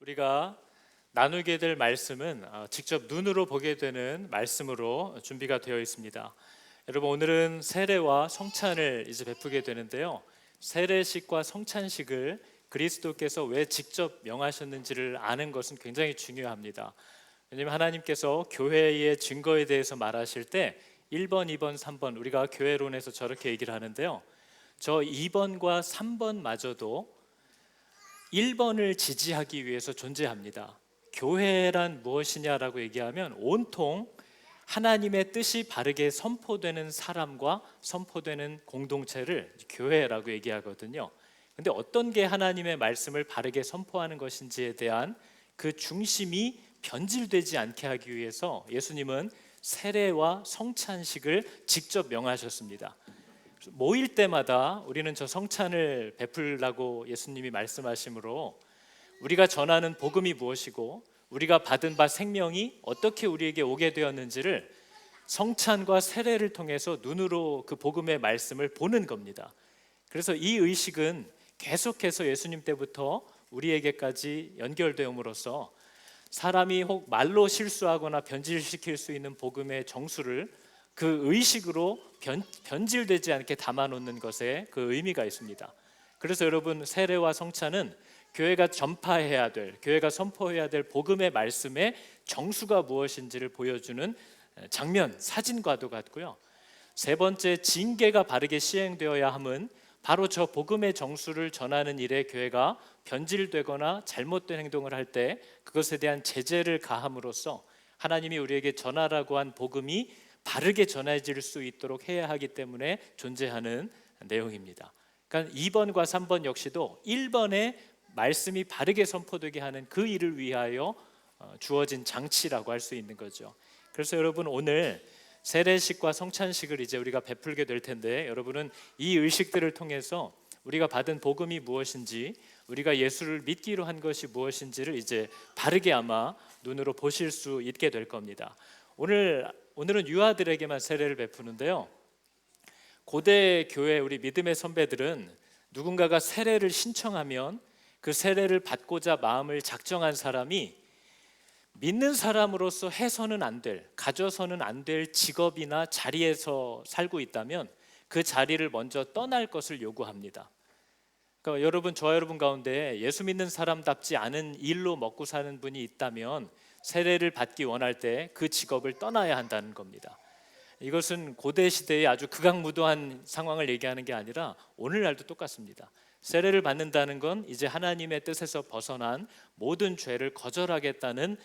우리가 나누게 될 말씀은 직접 눈으로 보게 되는 말씀으로 준비가 되어 있습니다. 여러분, 오늘은 세례와 성찬을 이제 베푸게 되는데요. 세례식과 성찬식을 그리스도께서 왜 직접 명하셨는지를 아는 것은 굉장히 중요합니다. 왜냐하면 하나님께서 교회의 증거에 대해서 말하실 때 1번, 2번, 3번 우리가 교회론에서 저렇게 얘기를 하는데요. 저 2번과 3번마저도 1번을 지지하기 위해서 존재합니다. 교회란 무엇이냐라고 얘기하면 온통 하나님의 뜻이 바르게 선포되는 사람과 선포되는 공동체를 교회라고 얘기하거든요. 근데 어떤 게 하나님의 말씀을 바르게 선포하는 것인지에 대한 그 중심이 변질되지 않게 하기 위해서 예수님은 세례와 성찬식을 직접 명하셨습니다. 모일 때마다 우리는 저 성찬을 베풀라고 예수님이 말씀하시므로 우리가 전하는 복음이 무엇이고 우리가 받은 바 생명이 어떻게 우리에게 오게 되었는지를 성찬과 세례를 통해서 눈으로 그 복음의 말씀을 보는 겁니다. 그래서 이 의식은 계속해서 예수님 때부터 우리에게까지 연결되음으로써 사람이 혹 말로 실수하거나 변질시킬 수 있는 복음의 정수를 그 의식으로 변질되지 않게 담아놓는 것에 그 의미가 있습니다. 그래서 여러분, 세례와 성찬은 교회가 전파해야 될, 교회가 선포해야 될 복음의 말씀의 정수가 무엇인지를 보여주는 장면, 사진과도 같고요. 세 번째, 징계가 바르게 시행되어야 함은 바로 저 복음의 정수를 전하는 일에 교회가 변질되거나 잘못된 행동을 할 때 그것에 대한 제재를 가함으로써 하나님이 우리에게 전하라고 한 복음이 바르게 전해질 수 있도록 해야 하기 때문에 존재하는 내용입니다. 그러니까 2번과 3번 역시도 1번의 말씀이 바르게 선포되게 하는 그 일을 위하여 주어진 장치라고 할 수 있는 거죠. 그래서 여러분, 오늘 세례식과 성찬식을 이제 우리가 베풀게 될 텐데 여러분은 이 의식들을 통해서 우리가 받은 복음이 무엇인지, 우리가 예수를 믿기로 한 것이 무엇인지를 이제 바르게 아마 눈으로 보실 수 있게 될 겁니다. 오늘은 유아들에게만 세례를 베푸는데요. 고대 교회 우리 믿음의 선배들은 누군가가 세례를 신청하면 그 세례를 받고자 마음을 작정한 사람이 믿는 사람으로서 해서는 안 될, 가져서는 안 될 직업이나 자리에서 살고 있다면 그 자리를 먼저 떠날 것을 요구합니다. 그러니까 여러분, 저와 여러분 가운데 예수 믿는 사람답지 않은 일로 먹고 사는 분이 있다면 세례를 받기 원할 때 그 직업을 떠나야 한다는 겁니다. 이것은 고대 시대의 아주 극악무도한 상황을 얘기하는 게 아니라 오늘날도 똑같습니다. 세례를 받는다는 건 이제 하나님의 뜻에서 벗어난 모든 죄를 거절하겠다는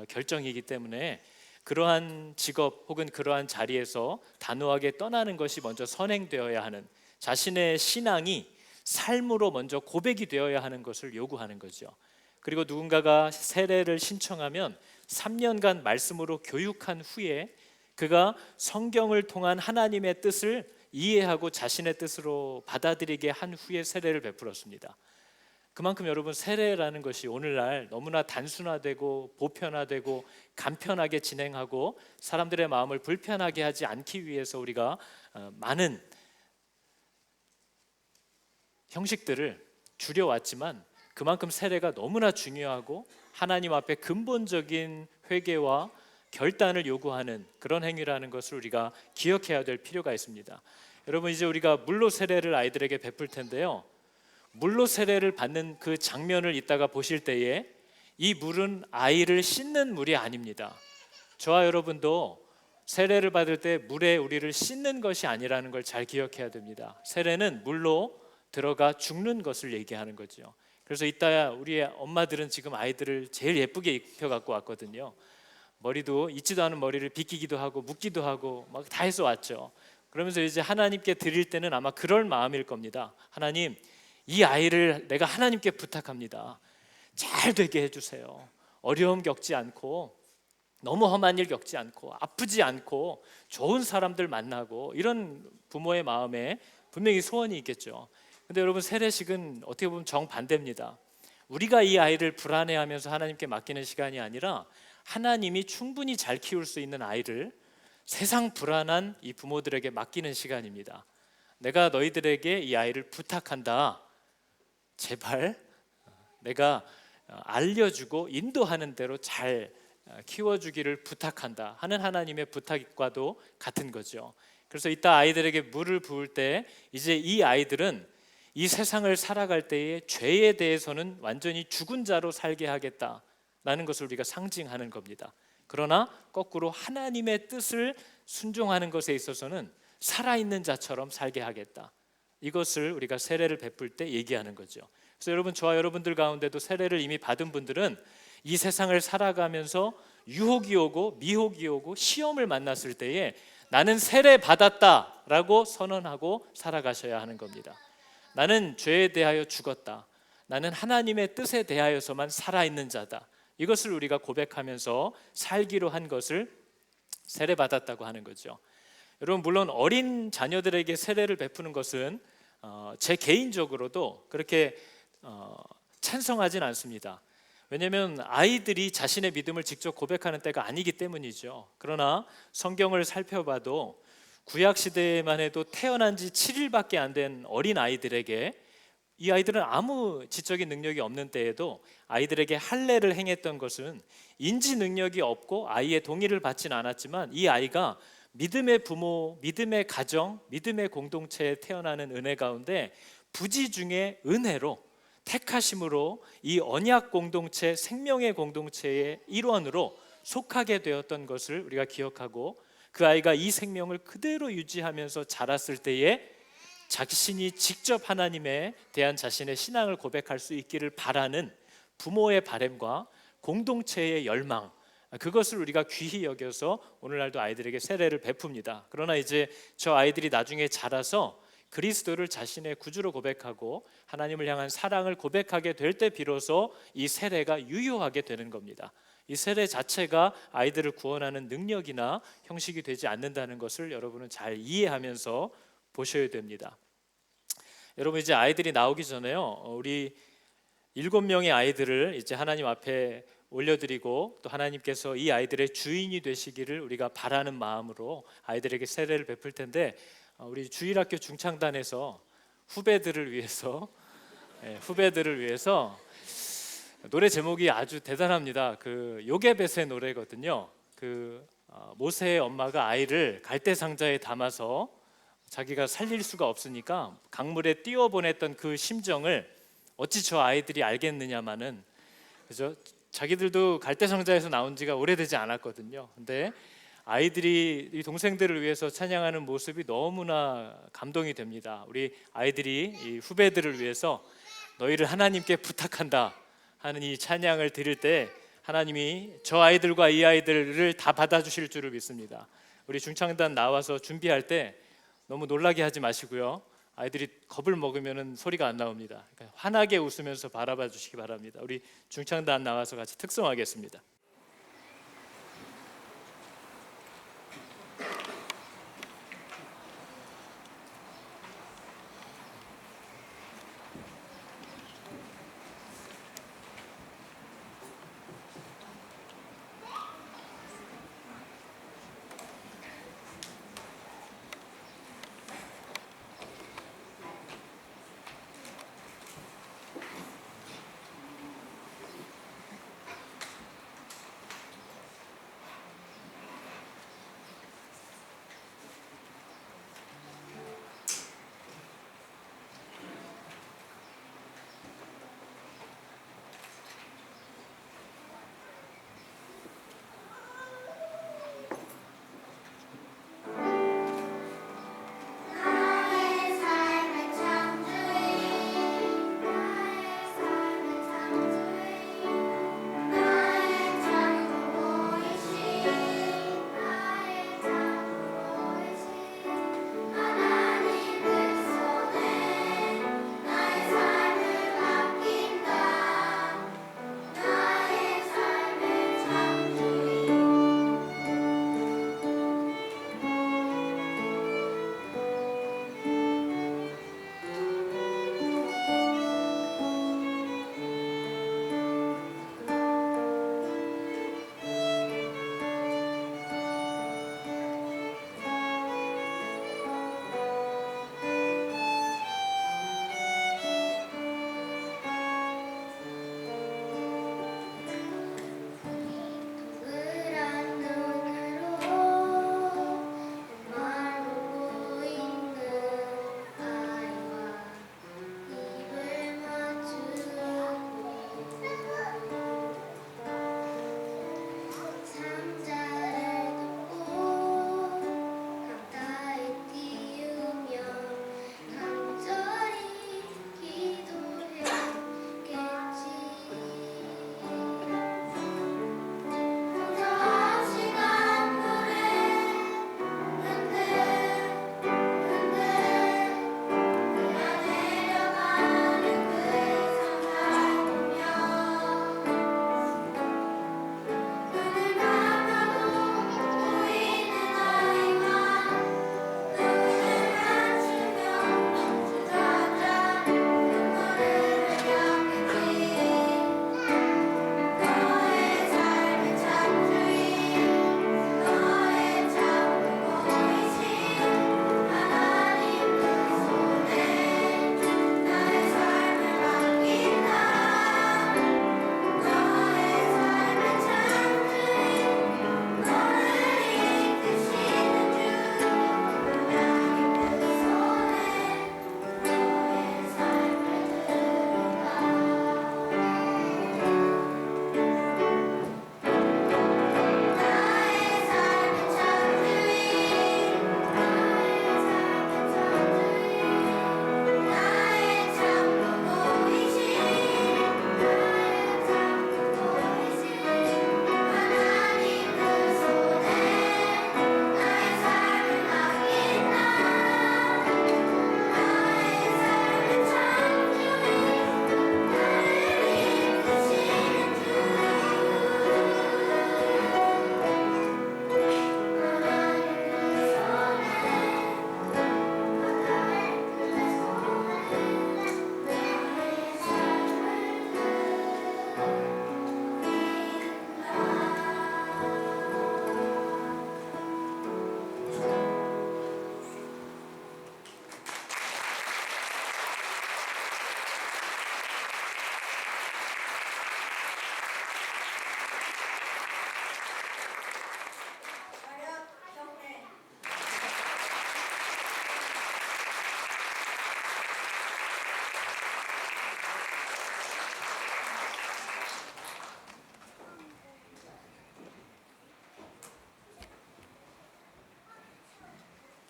결정이기 때문에 그러한 직업 혹은 그러한 자리에서 단호하게 떠나는 것이 먼저 선행되어야 하는, 자신의 신앙이 삶으로 먼저 고백이 되어야 하는 것을 요구하는 거죠. 그리고 누군가가 세례를 신청하면 3년간 말씀으로 교육한 후에 그가 성경을 통한 하나님의 뜻을 이해하고 자신의 뜻으로 받아들이게 한 후에 세례를 베풀었습니다. 그만큼 여러분, 세례라는 것이 오늘날 너무나 단순화되고 보편화되고 간편하게 진행하고 사람들의 마음을 불편하게 하지 않기 위해서 우리가 많은 형식들을 줄여왔지만 그만큼 세례가 너무나 중요하고 하나님 앞에 근본적인 회개와 결단을 요구하는 그런 행위라는 것을 우리가 기억해야 될 필요가 있습니다. 여러분, 이제 우리가 물로 세례를 아이들에게 베풀 텐데요, 물로 세례를 받는 그 장면을 이따가 보실 때에 이 물은 아이를 씻는 물이 아닙니다. 저와 여러분도 세례를 받을 때 물에 우리를 씻는 것이 아니라는 걸 잘 기억해야 됩니다. 세례는 물로 들어가 죽는 것을 얘기하는 거죠. 그래서 이따 우리 엄마들은 지금 아이들을 제일 예쁘게 입혀 갖고 왔거든요. 머리도 있지도 않은 머리를 빗기기도 하고 묶기도 하고 막 다 해서 왔죠. 그러면서 이제 하나님께 드릴 때는 아마 그럴 마음일 겁니다. 하나님, 이 아이를 내가 하나님께 부탁합니다. 잘 되게 해주세요. 어려움 겪지 않고 너무 험한 일 겪지 않고 아프지 않고 좋은 사람들 만나고, 이런 부모의 마음에 분명히 소원이 있겠죠. 근데 여러분, 세례식은 어떻게 보면 정반대입니다. 우리가 이 아이를 불안해하면서 하나님께 맡기는 시간이 아니라 하나님이 충분히 잘 키울 수 있는 아이를 세상 불안한 이 부모들에게 맡기는 시간입니다. 내가 너희들에게 이 아이를 부탁한다. 제발 내가 알려주고 인도하는 대로 잘 키워주기를 부탁한다 하는 하나님의 부탁과도 같은 거죠. 그래서 이따 아이들에게 물을 부을 때 이제 이 아이들은 이 세상을 살아갈 때에 죄에 대해서는 완전히 죽은 자로 살게 하겠다라는 것을 우리가 상징하는 겁니다. 그러나 거꾸로 하나님의 뜻을 순종하는 것에 있어서는 살아있는 자처럼 살게 하겠다. 이것을 우리가 세례를 베풀 때 얘기하는 거죠. 그래서 여러분, 저와 여러분들 가운데도 세례를 이미 받은 분들은 이 세상을 살아가면서 유혹이 오고 미혹이 오고 시험을 만났을 때에 나는 세례 받았다라고 선언하고 살아가셔야 하는 겁니다. 나는 죄에 대하여 죽었다. 나는 하나님의 뜻에 대하여서만 살아있는 자다. 이것을 우리가 고백하면서 살기로 한 것을 세례 받았다고 하는 거죠. 여러분, 물론 어린 자녀들에게 세례를 베푸는 것은 제 개인적으로도 그렇게 찬성하진 않습니다. 왜냐하면 아이들이 자신의 믿음을 직접 고백하는 때가 아니기 때문이죠. 그러나 성경을 살펴봐도 구약 시대에만 해도 태어난 지 7일밖에 안 된 어린 아이들에게, 이 아이들은 아무 지적인 능력이 없는 때에도 아이들에게 할례를 행했던 것은 인지 능력이 없고 아이의 동의를 받지는 않았지만 이 아이가 믿음의 부모, 믿음의 가정, 믿음의 공동체에 태어나는 은혜 가운데 부지 중에 은혜로 택하심으로 이 언약 공동체, 생명의 공동체의 일원으로 속하게 되었던 것을 우리가 기억하고, 그 아이가 이 생명을 그대로 유지하면서 자랐을 때에 자신이 직접 하나님에 대한 자신의 신앙을 고백할 수 있기를 바라는 부모의 바람과 공동체의 열망, 그것을 우리가 귀히 여겨서 오늘날도 아이들에게 세례를 베풉니다. 그러나 이제 저 아이들이 나중에 자라서 그리스도를 자신의 구주로 고백하고 하나님을 향한 사랑을 고백하게 될 때 비로소 이 세례가 유효하게 되는 겁니다. 이 세례 자체가 아이들을 구원하는 능력이나 형식이 되지 않는다는 것을 여러분은 잘 이해하면서 보셔야 됩니다. 여러분, 이제 아이들이 나오기 전에요, 우리 7명의 아이들을 이제 하나님 앞에 올려드리고 또 하나님께서 이 아이들의 주인이 되시기를 우리가 바라는 마음으로 아이들에게 세례를 베풀 텐데, 우리 주일학교 중창단에서 후배들을 위해서 노래 제목이 아주 대단합니다. 그 요게벳의 노래거든요. 모세의 엄마가 아이를 갈대 상자에 담아서 자기가 살릴 수가 없으니까 강물에 띄워보냈던 그 심정을 어찌 저 아이들이 알겠느냐마는, 그죠? 자기들도 갈대 상자에서 나온 지가 오래되지 않았거든요. 근데 아이들이 이 동생들을 위해서 찬양하는 모습이 너무나 감동이 됩니다. 우리 아이들이 이 후배들을 위해서 너희를 하나님께 부탁한다 하는 이 찬양을 드릴 때 하나님이 저 아이들과 이 아이들을 다 받아주실 줄을 믿습니다. 우리 중창단 나와서 준비할 때 너무 놀라게 하지 마시고요, 아이들이 겁을 먹으면 소리가 안 나옵니다. 그러니까 환하게 웃으면서 바라봐 주시기 바랍니다. 우리 중창단 나와서 같이 특성하겠습니다.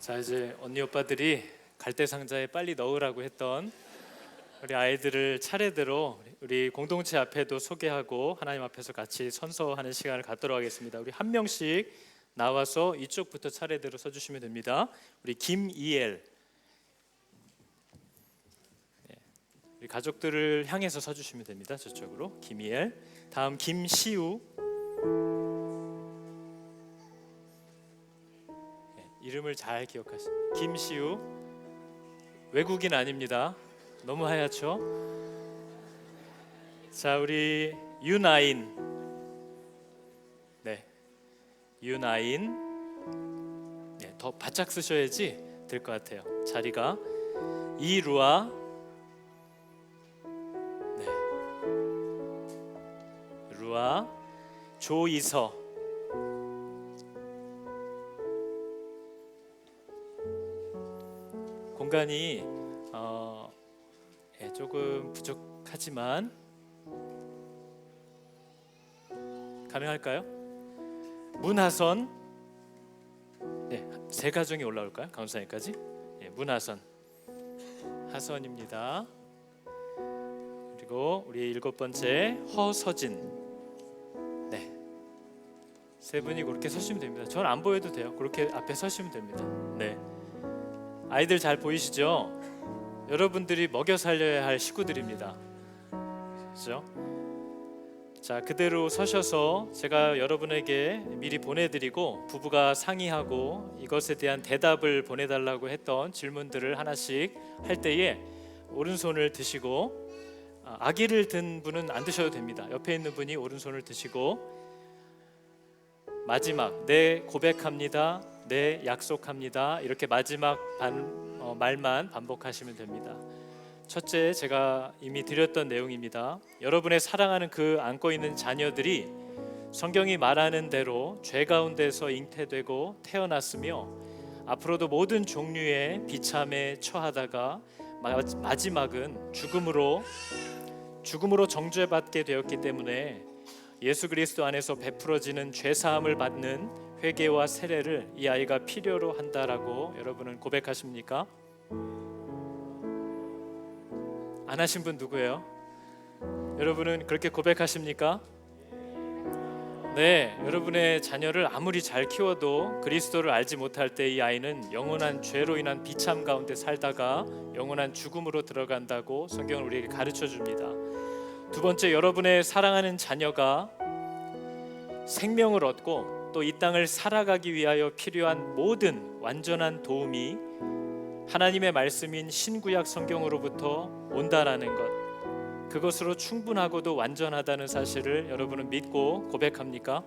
자, 이제 언니 오빠들이 갈대 상자에 빨리 넣으라고 했던 우리 아이들을 차례대로 우리 공동체 앞에도 소개하고 하나님 앞에서 같이 선서하는 시간을 갖도록 하겠습니다. 우리 한 명씩 나와서 이쪽부터 차례대로 서주시면 됩니다. 우리 김이엘, 우리 가족들을 향해서 서주시면 됩니다. 저쪽으로 김이엘. 다음 김시우. 이름을 잘 기억하십니다. 김시우. 외국인 아닙니다. 너무 하얗죠? 자, 우리 윤아인. 네, 윤아인. 네, 더 바짝 쓰셔야지 될 것 같아요. 자리가. 이루아. 네, 루아. 조이서. 공간이 조금 부족하지만 가능할까요? 문하선. 네, 세 가정이 올라올까요? 강수사님까지. 네, 문하선, 하선입니다. 그리고 우리 7번째 허서진. 네, 세 분이 그렇게 서시면 됩니다. 전 안 보여도 돼요. 그렇게 앞에 서시면 됩니다. 네, 아이들 잘 보이시죠? 여러분들이 먹여 살려야 할 식구들입니다. 그렇죠? 자, 그대로 서셔서 제가 여러분에게 미리 보내드리고 부부가 상의하고 이것에 대한 대답을 보내달라고 했던 질문들을 하나씩 할 때에 오른손을 드시고, 아기를 든 분은 안 드셔도 됩니다. 옆에 있는 분이 오른손을 드시고, 마지막 네 고백합니다, 네 약속합니다, 이렇게 마지막 말만 반복하시면 됩니다. 첫째, 제가 이미 드렸던 내용입니다. 여러분의 사랑하는 그 안고 있는 자녀들이 성경이 말하는 대로 죄 가운데서 잉태되고 태어났으며 앞으로도 모든 종류의 비참에 처하다가 마지막은 죽음으로 정죄받게 되었기 때문에 예수 그리스도 안에서 베풀어지는 죄 사함을 받는 회개와 세례를 이 아이가 필요로 한다라고 여러분은 고백하십니까? 안 하신 분 누구예요? 여러분은 그렇게 고백하십니까? 네, 여러분의 자녀를 아무리 잘 키워도 그리스도를 알지 못할 때 이 아이는 영원한 죄로 인한 비참 가운데 살다가 영원한 죽음으로 들어간다고 성경은 우리에게 가르쳐 줍니다. 두 번째, 여러분의 사랑하는 자녀가 생명을 얻고 또 이 땅을 살아가기 위하여 필요한 모든 완전한 도움이 하나님의 말씀인 신구약 성경으로부터 온다라는 것, 그것으로 충분하고도 완전하다는 사실을 여러분은 믿고 고백합니까?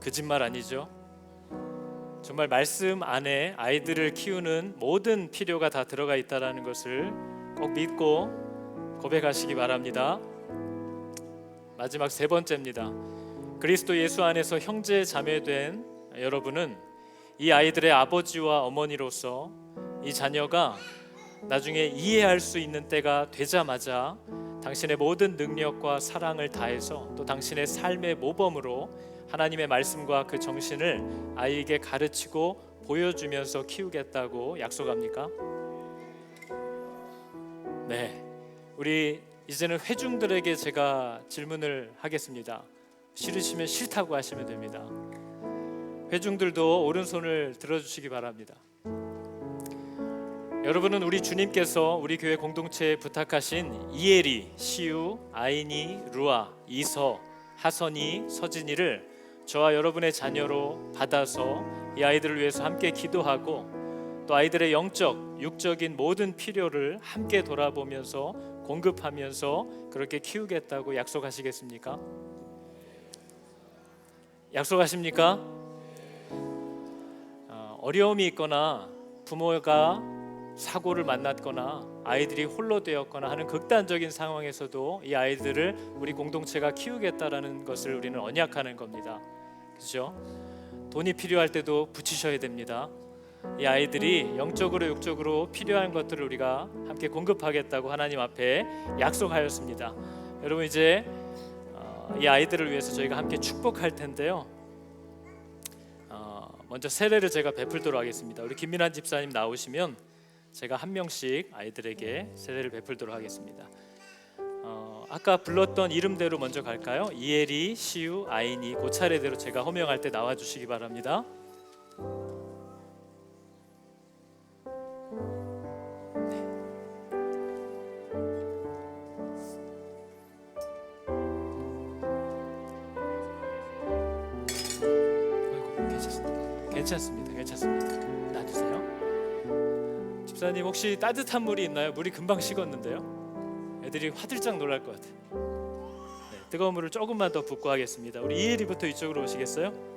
거짓말 아니죠? 정말 말씀 안에 아이들을 키우는 모든 필요가 다 들어가 있다는 것을 꼭 믿고 고백하시기 바랍니다. 마지막 세 번째입니다. 그리스도 예수 안에서 형제 자매된 여러분은 이 아이들의 아버지와 어머니로서 이 자녀가 나중에 이해할 수 있는 때가 되자마자 당신의 모든 능력과 사랑을 다해서 또 당신의 삶의 모범으로 하나님의 말씀과 그 정신을 아이에게 가르치고 보여주면서 키우겠다고 약속합니까? 네, 우리 이제는 회중들에게 제가 질문을 하겠습니다. 싫으시면 싫다고 하시면 됩니다. 회중들도 오른손을 들어주시기 바랍니다. 여러분은 우리 주님께서 우리 교회 공동체에 부탁하신 이엘이, 시우, 아인이, 루아, 이서, 하선이, 서진이를 저와 여러분의 자녀로 받아서 이 아이들을 위해서 함께 기도하고 또 아이들의 영적, 육적인 모든 필요를 함께 돌아보면서 공급하면서 그렇게 키우겠다고 약속하시겠습니까? 약속하십니까? 어려움이 있거나 부모가 사고를 만났거나 아이들이 홀로 되었거나 하는 극단적인 상황에서도 이 아이들을 우리 공동체가 키우겠다라는 것을 우리는 언약하는 겁니다. 그렇죠? 돈이 필요할 때도 붙이셔야 됩니다. 이 아이들이 영적으로 육적으로 필요한 것들을 우리가 함께 공급하겠다고 하나님 앞에 약속하였습니다. 여러분, 이제 이 아이들을 위해서 저희가 함께 축복할 텐데요. 먼저 세례를 제가 베풀도록 하겠습니다. 우리 김민환 집사님 나오시면 제가 한 명씩 아이들에게 세례를 베풀도록 하겠습니다. 아까 불렀던 이름대로 먼저 갈까요? 이엘이, 시우, 아인이 그 차례대로 제가 호명할 때 나와주시기 바랍니다. 괜찮습니다. 놔두세요. 집사님 혹시 따뜻한 물이 있나요? 물이 금방 식었는데요. 애들이 화들짝 놀랄 것 같아요. 네, 뜨거운 물을 조금만 더 붓고 하겠습니다. 우리 이혜리부터 이쪽으로 오시겠어요?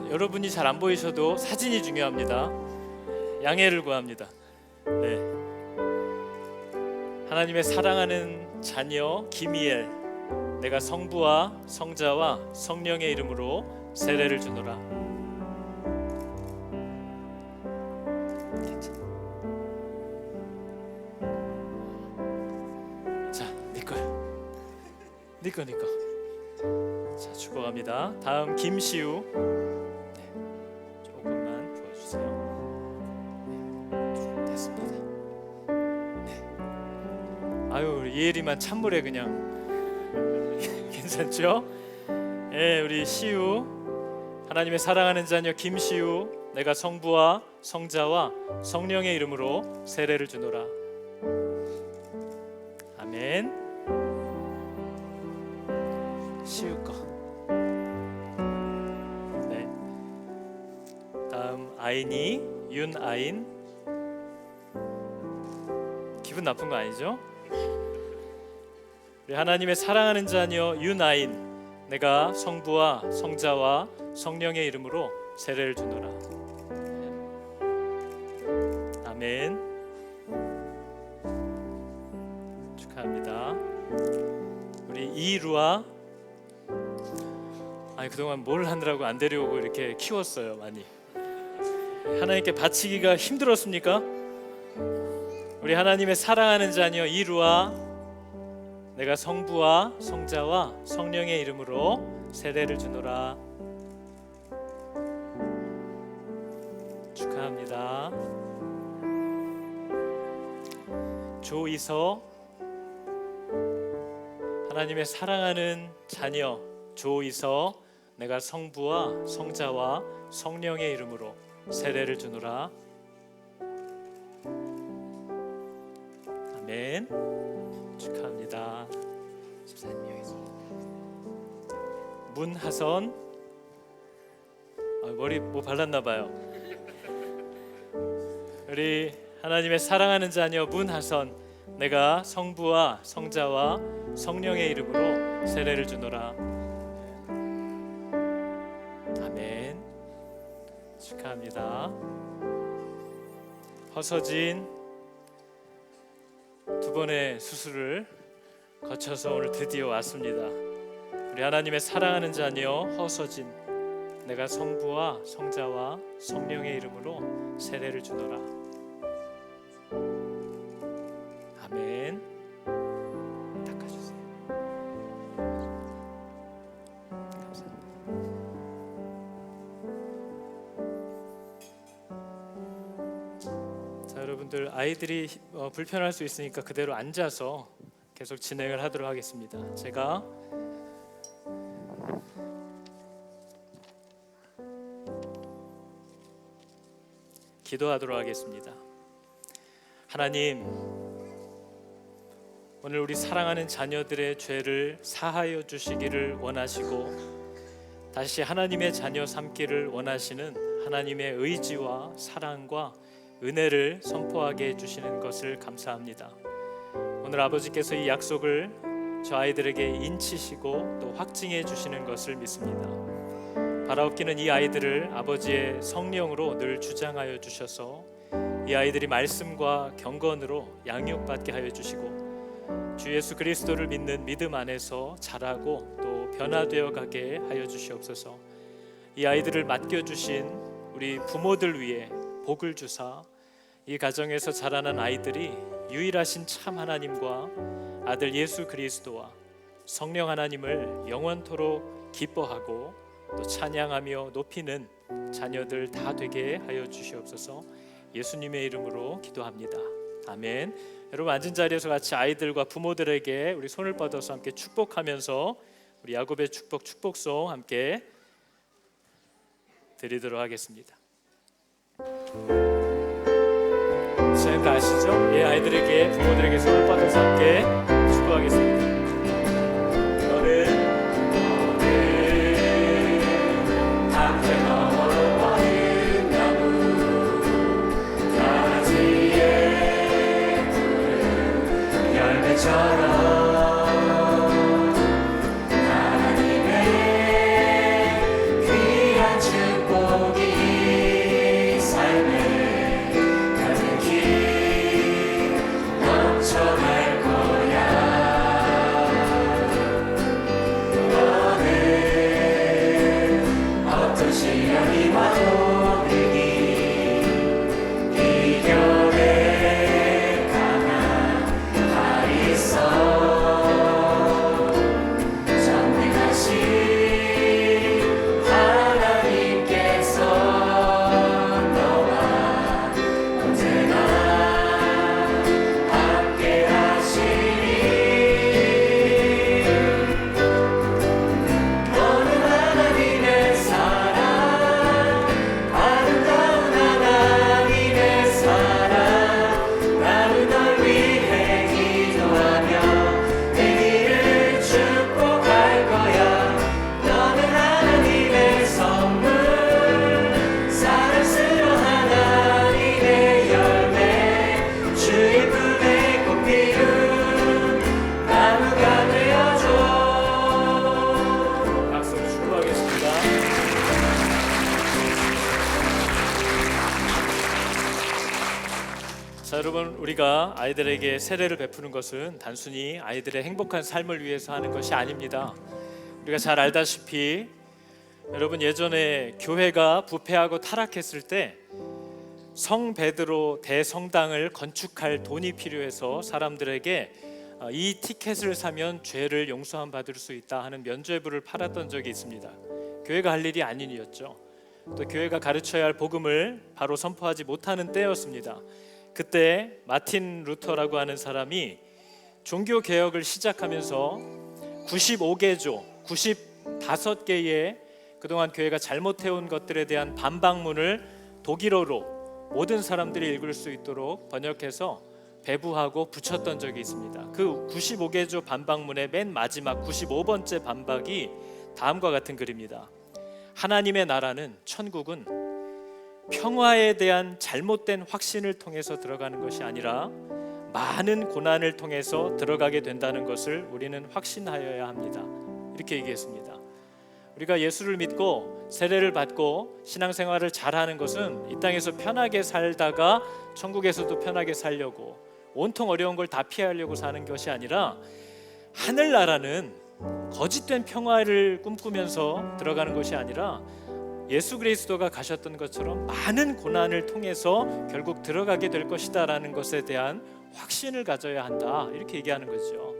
여러분이 잘 안 보이셔도 사진이 중요합니다. 양해를 구합니다. 네. 하나님의 사랑하는 자녀 김이엘, 내가 성부와 성자와 성령의 이름으로 세례를 주노라. 자, 네 거. 자, 축복합니다. 다음 김시우. 조금만 부어주세요. 네, 됐습니다. 네. 아유, 우리 이혜리만 찬물에 그냥 괜찮죠? 네, 우리 시우, 하나님의 사랑하는 자녀 김시우, 내가 성부와 성자와 성령의 이름으로 세례를 주노라. 아멘. 시우 거. 네. 다음 아인이, 윤아인. 기분 나쁜 거 아니죠? 우리 하나님의 사랑하는 자녀 윤아인, 내가 성부와 성자와 성령의 이름으로 세례를 주노라. 아멘. 축하합니다. 우리 이루아, 그동안 뭘 하느라고 안 데려오고 이렇게 키웠어요. 많이 하나님께 바치기가 힘들었습니까? 우리 하나님의 사랑하는 자녀 이루아, 내가 성부와 성자와 성령의 이름으로 세례를 주노라. 축하합니다. 조이서, 하나님의 사랑하는 자녀 조이서, 내가 성부와 성자와 성령의 이름으로 세례를 주노라. 아멘. 축하합니다. 집사님 여기 있습니다. 문하선, 머리 뭐 발랐나 봐요. 우리 하나님의 사랑하는 자녀 문하선, 내가 성부와 성자와 성령의 이름으로 세례를 주노라. 아멘. 축하합니다. 허서진, 두 번의 수술을 거쳐서 오늘 드디어 왔습니다. 우리 하나님의 사랑하는 자녀 허서진, 내가 성부와 성자와 성령의 이름으로 세례를 주노라. 아멘. 닦아주세요. 감사합니다. 자, 여러분들 아이들이 불편할 수 있으니까 그대로 앉아서 계속 진행을 하도록 하겠습니다. 제가 기도하도록 하겠습니다. 하나님, 오늘 우리 사랑하는 자녀들의 죄를 사하여 주시기를 원하시고 다시 하나님의 자녀 삼기를 원하시는 하나님의 의지와 사랑과 은혜를 선포하게 해주시는 것을 감사합니다. 오늘 아버지께서 이 약속을 저 아이들에게 인치시고 또 확증해 주시는 것을 믿습니다. 바라옵기는 이 아이들을 아버지의 성령으로 늘 주장하여 주셔서 이 아이들이 말씀과 경건으로 양육받게 하여 주시고 주 예수 그리스도를 믿는 믿음 안에서 자라고 또 변화되어 가게 하여 주시옵소서. 이 아이들을 맡겨주신 우리 부모들 위해 복을 주사 이 가정에서 자라난 아이들이 유일하신 참 하나님과 아들 예수 그리스도와 성령 하나님을 영원토록 기뻐하고 또 찬양하며 높이는 자녀들 다 되게 하여 주시옵소서. 예수님의 이름으로 기도합니다. 아멘. 여러분 앉은 자리에서 같이 아이들과 부모들에게 우리 손을 뻗어서 함께 축복하면서 우리 야곱의 축복송 함께 드리도록 하겠습니다. 선생님 다 아시죠? 예, 아이들에게 부모들에게 손을 뻗어서 함께 축복하겠습니다. 너는 담배 너머로 뻗은 나무 가지에 푸른 열매처럼 자, 여러분 우리가 아이들에게 세례를 베푸는 것은 단순히 아이들의 행복한 삶을 위해서 하는 것이 아닙니다. 우리가 잘 알다시피 여러분 예전에 교회가 부패하고 타락했을 때 성 베드로 대성당을 건축할 돈이 필요해서 사람들에게 이 티켓을 사면 죄를 용서함 받을 수 있다 하는 면죄부를 팔았던 적이 있습니다. 교회가 할 일이 아닌 일이었죠. 또 교회가 가르쳐야 할 복음을 바로 선포하지 못하는 때였습니다. 그때 마틴 루터라고 하는 사람이 종교 개혁을 시작하면서 95개조 95개의 그동안 교회가 잘못해온 것들에 대한 반박문을 독일어로 모든 사람들이 읽을 수 있도록 번역해서 배부하고 붙였던 적이 있습니다. 그 95개조 반박문의 맨 마지막 95번째 반박이 다음과 같은 글입니다. 하나님의 나라는 천국은 평화에 대한 잘못된 확신을 통해서 들어가는 것이 아니라 많은 고난을 통해서 들어가게 된다는 것을 우리는 확신하여야 합니다. 이렇게 얘기했습니다. 우리가 예수를 믿고 세례를 받고 신앙생활을 잘하는 것은 이 땅에서 편하게 살다가 천국에서도 편하게 살려고 온통 어려운 걸 다 피하려고 사는 것이 아니라 하늘나라는 거짓된 평화를 꿈꾸면서 들어가는 것이 아니라 예수 그리스도가 가셨던 것처럼 많은 고난을 통해서 결국 들어가게 될 것이다 라는 것에 대한 확신을 가져야 한다, 이렇게 얘기하는 거죠.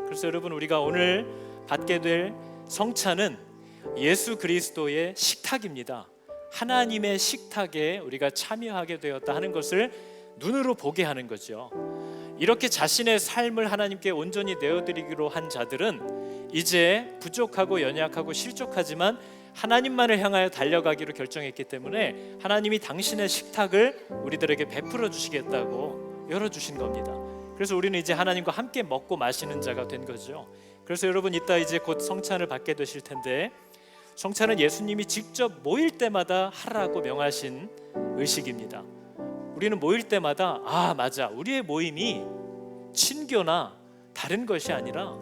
그래서 여러분 우리가 오늘 받게 될 성찬은 예수 그리스도의 식탁입니다. 하나님의 식탁에 우리가 참여하게 되었다 하는 것을 눈으로 보게 하는 거죠. 이렇게 자신의 삶을 하나님께 온전히 내어드리기로 한 자들은 이제 부족하고 연약하고 실족하지만 하나님만을 향하여 달려가기로 결정했기 때문에 하나님이 당신의 식탁을 우리들에게 베풀어 주시겠다고 열어주신 겁니다. 그래서 우리는 이제 하나님과 함께 먹고 마시는 자가 된 거죠. 그래서 여러분 이따 이제 곧 성찬을 받게 되실 텐데, 성찬은 예수님이 직접 모일 때마다 하라고 명하신 의식입니다. 우리는 모일 때마다 맞아, 우리의 모임이 친교나 다른 것이 아니라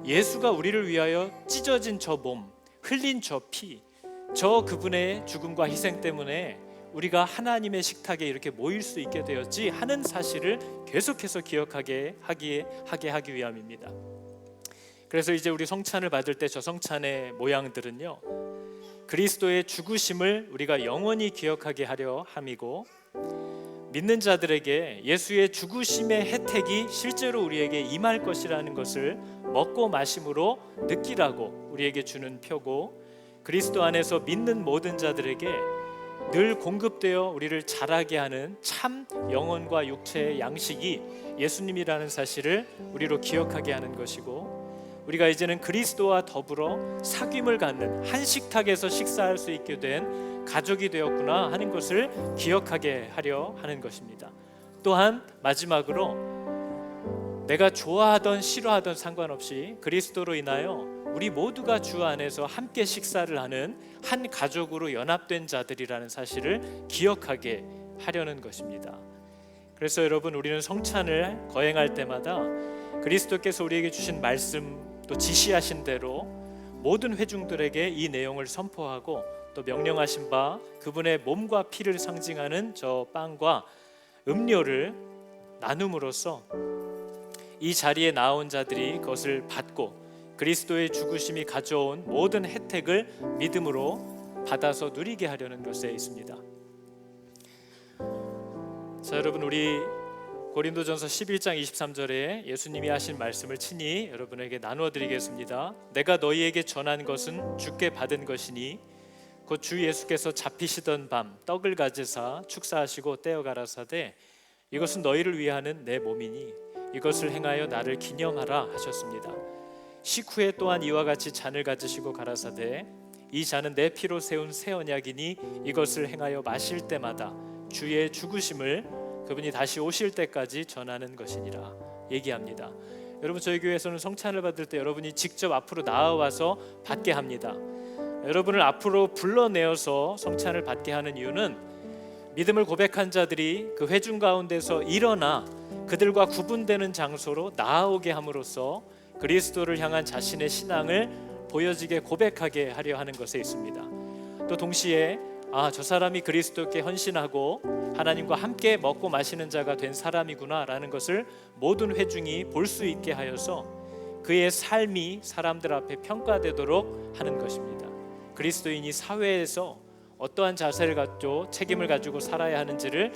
예수가 우리를 위하여 찢어진 저 몸, 흘린 저 피, 저 그분의 죽음과 희생 때문에 우리가 하나님의 식탁에 이렇게 모일 수 있게 되었지 하는 사실을 계속해서 기억하게 하기 위함입니다. 그래서 이제 우리 성찬을 받을 때 저 성찬의 모양들은요, 그리스도의 죽으심을 우리가 영원히 기억하게 하려 함이고, 믿는 자들에게 예수의 죽으심의 혜택이 실제로 우리에게 임할 것이라는 것을 먹고 마심으로 느끼라고 우리에게 주는 표고, 그리스도 안에서 믿는 모든 자들에게 늘 공급되어 우리를 자라게 하는 참 영혼과 육체의 양식이 예수님이라는 사실을 우리로 기억하게 하는 것이고, 우리가 이제는 그리스도와 더불어 사귐을 갖는 한 식탁에서 식사할 수 있게 된 가족이 되었구나 하는 것을 기억하게 하려 하는 것입니다. 또한 마지막으로 내가 좋아하던 싫어하던 상관없이 그리스도로 인하여 우리 모두가 주 안에서 함께 식사를 하는 한 가족으로 연합된 자들이라는 사실을 기억하게 하려는 것입니다. 그래서 여러분, 우리는 성찬을 거행할 때마다 그리스도께서 우리에게 주신 말씀 또 지시하신 대로 모든 회중들에게 이 내용을 선포하고 또 명령하신 바 그분의 몸과 피를 상징하는 저 빵과 음료를 나눔으로써 이 자리에 나온 자들이 그것을 받고 그리스도의 죽으심이 가져온 모든 혜택을 믿음으로 받아서 누리게 하려는 것에 있습니다. 자, 여러분, 우리 고린도전서 11장 23절에 예수님이 하신 말씀을 친히 여러분에게 나누어 드리겠습니다. 내가 너희에게 전한 것은 주께 받은 것이니 곧 주 예수께서 잡히시던 밤 떡을 가지사 축사하시고 떼어 가라사대 이것은 너희를 위하는 내 몸이니 이것을 행하여 나를 기념하라 하셨습니다. 식후에 또한 이와 같이 잔을 가지시고 가라사대 이 잔은 내 피로 세운 새 언약이니 이것을 행하여 마실 때마다 주의 죽으심을 그분이 다시 오실 때까지 전하는 것이니라 얘기합니다. 여러분, 저희 교회에서는 성찬을 받을 때 여러분이 직접 앞으로 나와서 받게 합니다. 여러분을 앞으로 불러내어서 성찬을 받게 하는 이유는 믿음을 고백한 자들이 그 회중 가운데서 일어나 그들과 구분되는 장소로 나아오게 함으로써 그리스도를 향한 자신의 신앙을 보여지게 고백하게 하려 하는 것에 있습니다. 또 동시에 저 사람이 그리스도께 헌신하고 하나님과 함께 먹고 마시는 자가 된 사람이구나 라는 것을 모든 회중이 볼 수 있게 하여서 그의 삶이 사람들 앞에 평가되도록 하는 것입니다. 그리스도인이 사회에서 어떠한 자세를 갖고 책임을 가지고 살아야 하는지를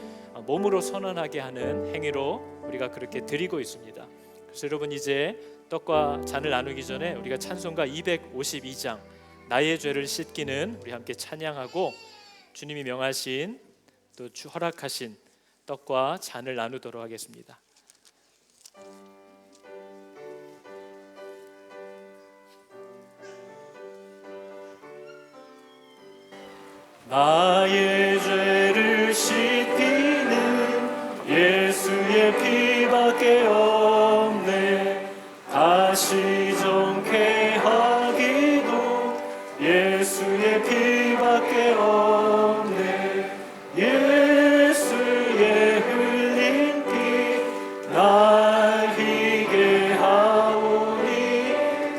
몸으로 선언하게 하는 행위로 우리가 그렇게 드리고 있습니다. 그래서 여러분, 이제 떡과 잔을 나누기 전에 우리가 찬송가 252장 나의 죄를 씻기는 우리 함께 찬양하고 주님이 명하신 또 허락하신 떡과 잔을 나누도록 하겠습니다. 나의 죄를 씻기는 예수의 피밖에 없네. 다시 정케 하기도 예수의 피밖에 없네. 예수의 흘린 피 날 희게 하오니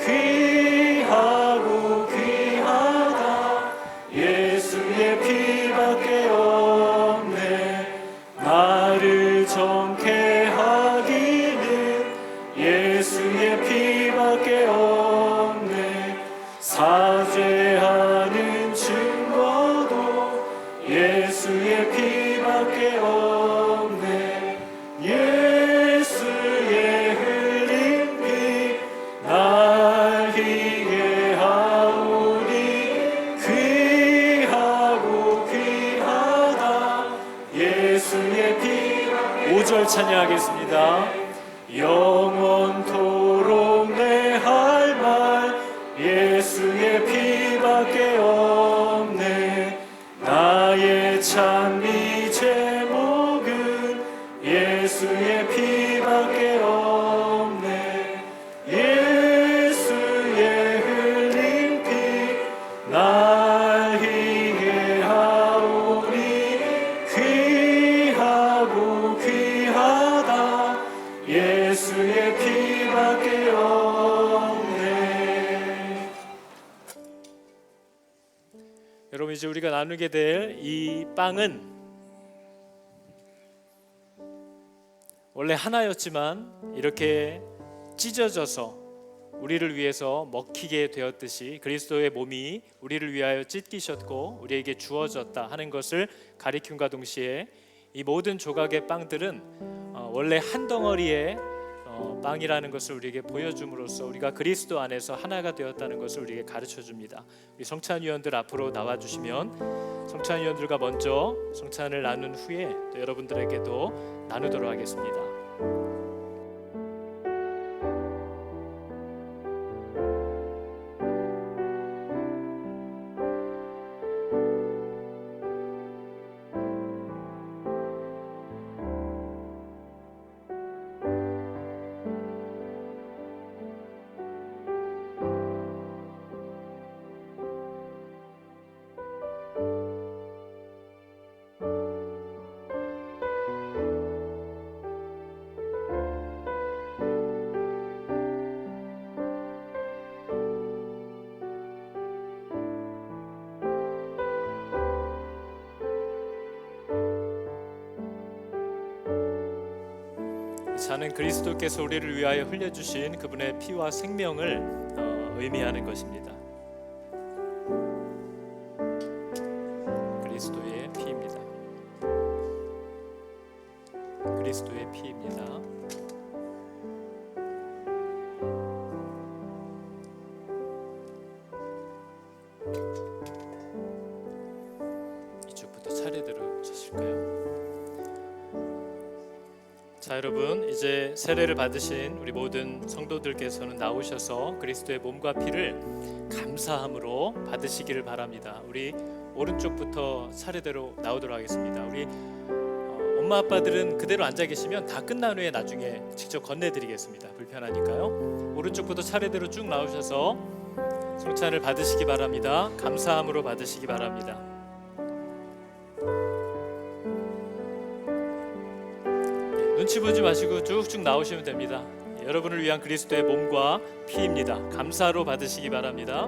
귀하고 귀하다. 예수의 피밖에 없네. 나를 정케 하기는 예수의 피밖에 없네. 사죄하는 증거도 예수의 피밖에 없네. 예수의 흘린 피 날 희게 하오니 귀하고 귀하다. 예수의 피. 5절 찬양하겠습니다. 영원토록 내 할 말 예수의 피밖에 없네. 나의 찬미 제목은 예수의 피밖에 없네. 예수의 흘린 피 날 희게 하오니 귀하고 귀하다. 예수의 피밖에 없네. 여러분, 이제 우리가 나누게 될 이 빵은 원래 하나였지만 이렇게 찢어져서 우리를 위해서 먹히게 되었듯이 그리스도의 몸이 우리를 위하여 찢기셨고 우리에게 주어졌다 하는 것을 가리킴과 동시에 이 모든 조각의 빵들은 원래 한 덩어리의 빵이라는 것을 우리에게 보여줌으로써 우리가 그리스도 안에서 하나가 되었다는 것을 우리에게 가르쳐 줍니다. 우리 성찬위원들 앞으로 나와주시면 성찬위원들과 먼저 성찬을 나눈 후에 또 여러분들에게도 나누도록 하겠습니다. 잔은 그리스도께서 우리를 위하여 흘려주신 그분의 피와 생명을 의미하는 것입니다. 그리스도의 피입니다. 그리스도의 피입니다. 이쪽부터 차례대로 주실까요? 자, 여러분, 이제 세례를 받으신 우리 모든 성도들께서는 나오셔서 그리스도의 몸과 피를 감사함으로 받으시기를 바랍니다. 우리 오른쪽부터 차례대로 나오도록 하겠습니다. 우리 엄마 아빠들은 그대로 앉아 계시면 다 끝난 후에 나중에 직접 건네드리겠습니다. 불편하니까요. 오른쪽부터 차례대로 쭉 나오셔서 성찬을 받으시기 바랍니다. 감사함으로 받으시기 바랍니다. 눈치 보지 마시고 쭉쭉 나오시면 됩니다. 여러분을 위한 그리스도의 몸과 피입니다. 감사로 받으시기 바랍니다.